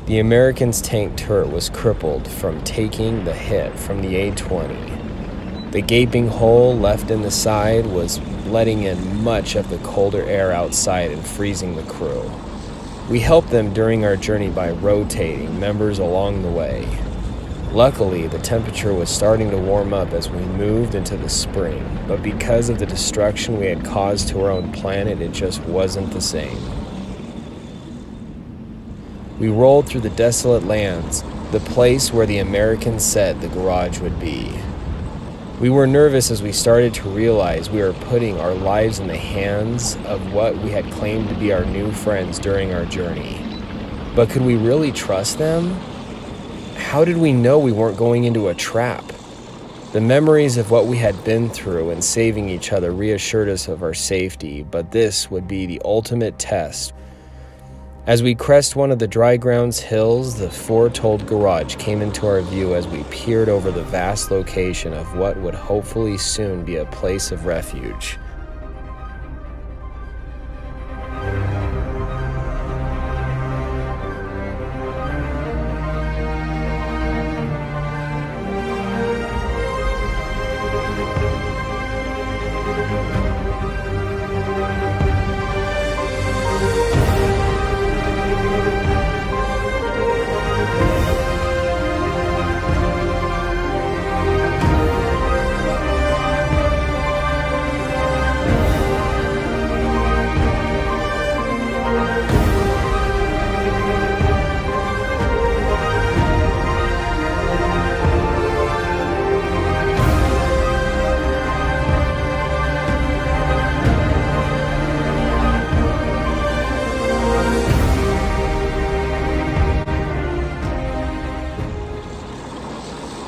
The Americans' tank turret was crippled from taking the hit from the A-20. The gaping hole left in the side was letting in much of the colder air outside and freezing the crew. We helped them during our journey by rotating members along the way. Luckily, the temperature was starting to warm up as we moved into the spring, but because of the destruction we had caused to our own planet, it just wasn't the same. We rolled through the desolate lands, the place where the Americans said the garage would be. We were nervous as we started to realize we were putting our lives in the hands of what we had claimed to be our new friends during our journey. But could we really trust them? How did we know we weren't going into a trap? The memories of what we had been through and saving each other reassured us of our safety, but this would be the ultimate test. As we crest one of the dry grounds hills, the foretold garage came into our view as we peered over the vast location of what would hopefully soon be a place of refuge.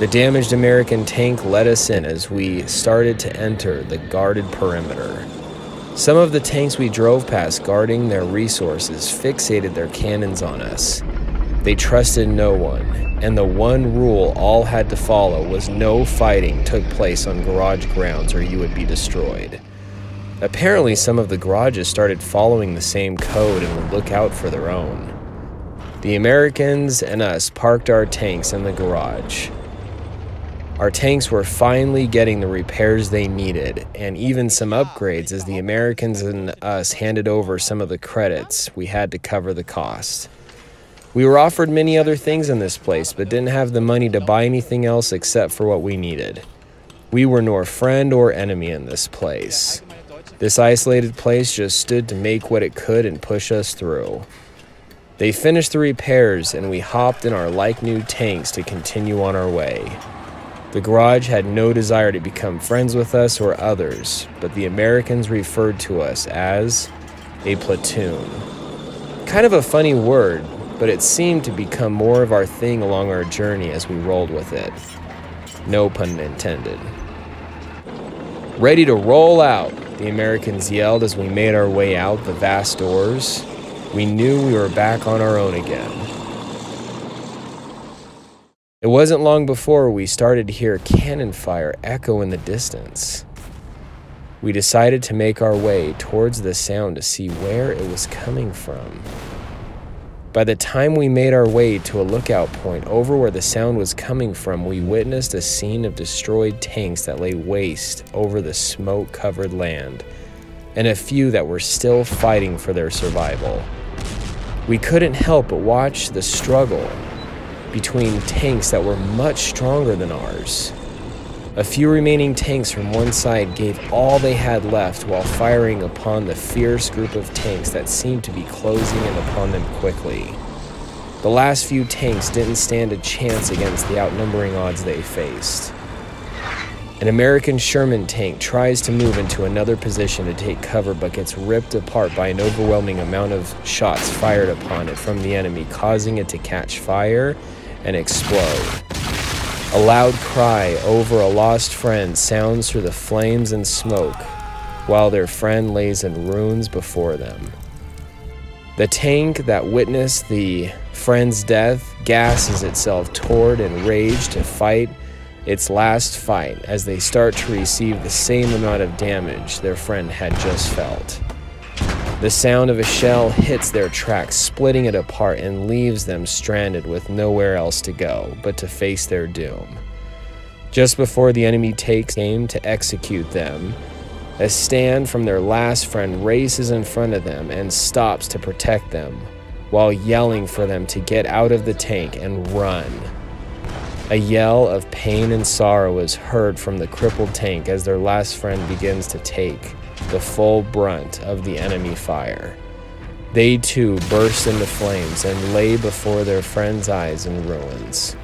The damaged American tank let us in as we started to enter the guarded perimeter. Some of the tanks we drove past guarding their resources fixated their cannons on us. They trusted no one, and the one rule all had to follow was no fighting took place on garage grounds or you would be destroyed. Apparently, some of the garages started following the same code and would look out for their own. The Americans and us parked our tanks in the garage. Our tanks were finally getting the repairs they needed, and even some upgrades as the Americans and us handed over some of the credits we had to cover the cost. We were offered many other things in this place, but didn't have the money to buy anything else except for what we needed. We were nor friend or enemy in this place. This isolated place just stood to make what it could and push us through. They finished the repairs, and we hopped in our like-new tanks to continue on our way. The garage had no desire to become friends with us or others, but the Americans referred to us as a platoon. Kind of a funny word, but it seemed to become more of our thing along our journey as we rolled with it. No pun intended. Ready to roll out, the Americans yelled as we made our way out the vast doors. We knew we were back on our own again. It wasn't long before we started to hear cannon fire echo in the distance. We decided to make our way towards the sound to see where it was coming from. By the time we made our way to a lookout point over where the sound was coming from, we witnessed a scene of destroyed tanks that lay waste over the smoke-covered land, and a few that were still fighting for their survival. We couldn't help but watch the struggle between tanks that were much stronger than ours. A few remaining tanks from one side gave all they had left while firing upon the fierce group of tanks that seemed to be closing in upon them quickly. The last few tanks didn't stand a chance against the outnumbering odds they faced. An American Sherman tank tries to move into another position to take cover but gets ripped apart by an overwhelming amount of shots fired upon it from the enemy, causing it to catch fire and explode. A loud cry over a lost friend sounds through the flames and smoke while their friend lays in ruins before them. The tank that witnessed the friend's death gasses itself toward and rage to fight its last fight as they start to receive the same amount of damage their friend had just felt. The sound of a shell hits their track, splitting it apart, and leaves them stranded with nowhere else to go but to face their doom. Just before the enemy takes aim to execute them, a stand from their last friend races in front of them and stops to protect them, while yelling for them to get out of the tank and run. A yell of pain and sorrow is heard from the crippled tank as their last friend begins to take the full brunt of the enemy fire. They too burst into flames and lay before their friend's eyes in ruins.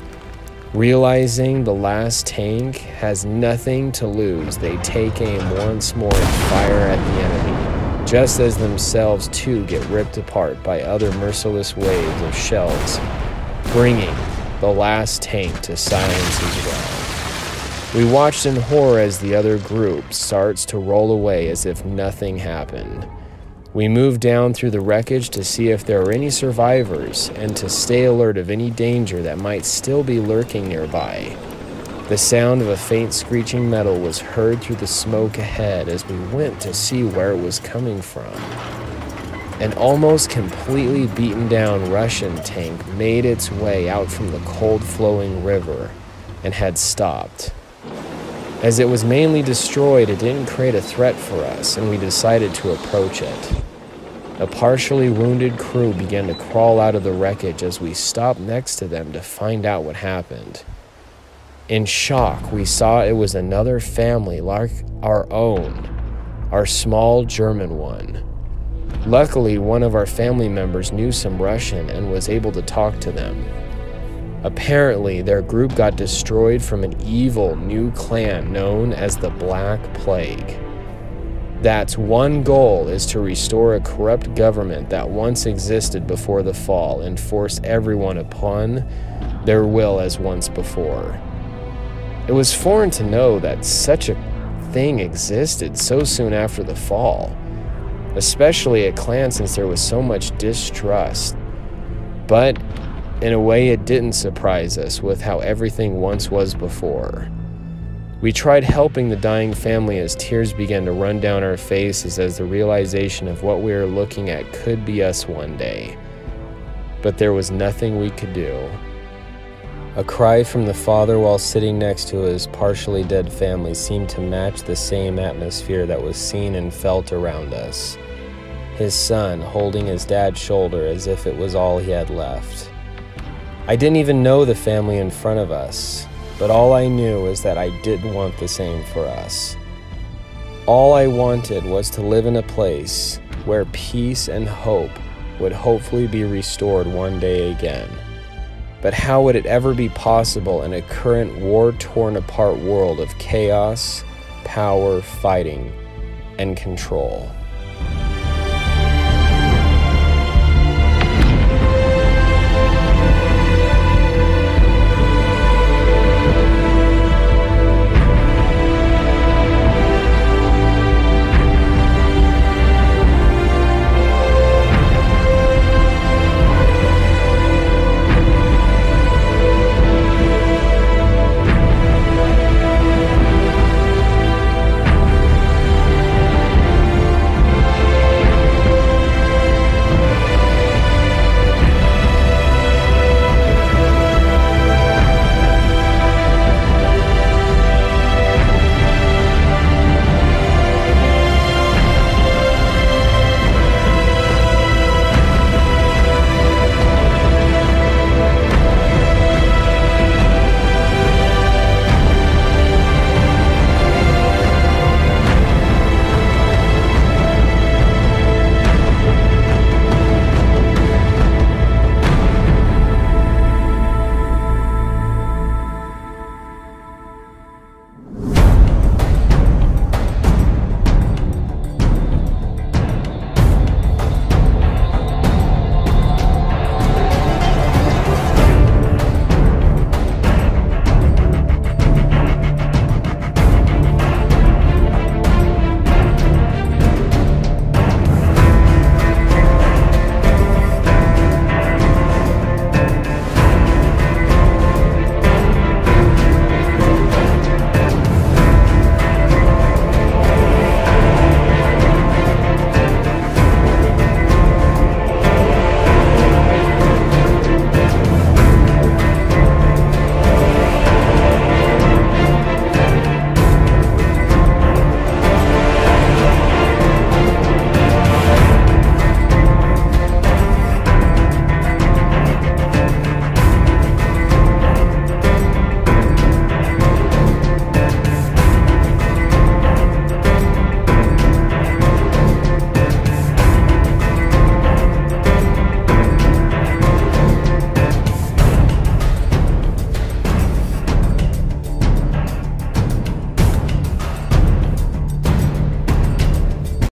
Realizing the last tank has nothing to lose, they take aim once more and fire at the enemy, just as themselves too get ripped apart by other merciless waves of shells, bringing the last tank to silence as well. We watched in horror as the other group starts to roll away as if nothing happened. We moved down through the wreckage to see if there were any survivors and to stay alert of any danger that might still be lurking nearby. The sound of a faint screeching metal was heard through the smoke ahead as we went to see where it was coming from. An almost completely beaten down Russian tank made its way out from the cold flowing river and had stopped. As it was mainly destroyed, it didn't create a threat for us, and we decided to approach it. A partially wounded crew began to crawl out of the wreckage as we stopped next to them to find out what happened. In shock, we saw it was another family like our own, our small German one. Luckily, one of our family members knew some Russian and was able to talk to them. Apparently, their group got destroyed from an evil new clan known as the Black Plague. That's one goal is to restore a corrupt government that once existed before the fall and force everyone upon their will as once before. It was foreign to know that such a thing existed so soon after the fall, especially a clan since there was so much distrust. But in a way, it didn't surprise us with how everything once was before. We tried helping the dying family as tears began to run down our faces as the realization of what we were looking at could be us one day. But there was nothing we could do. A cry from the father while sitting next to his partially dead family seemed to match the same atmosphere that was seen and felt around us. His son holding his dad's shoulder as if it was all he had left. I didn't even know the family in front of us, but all I knew is that I didn't want the same for us. All I wanted was to live in a place where peace and hope would hopefully be restored one day again. But how would it ever be possible in a current war-torn apart world of chaos, power, fighting, and control?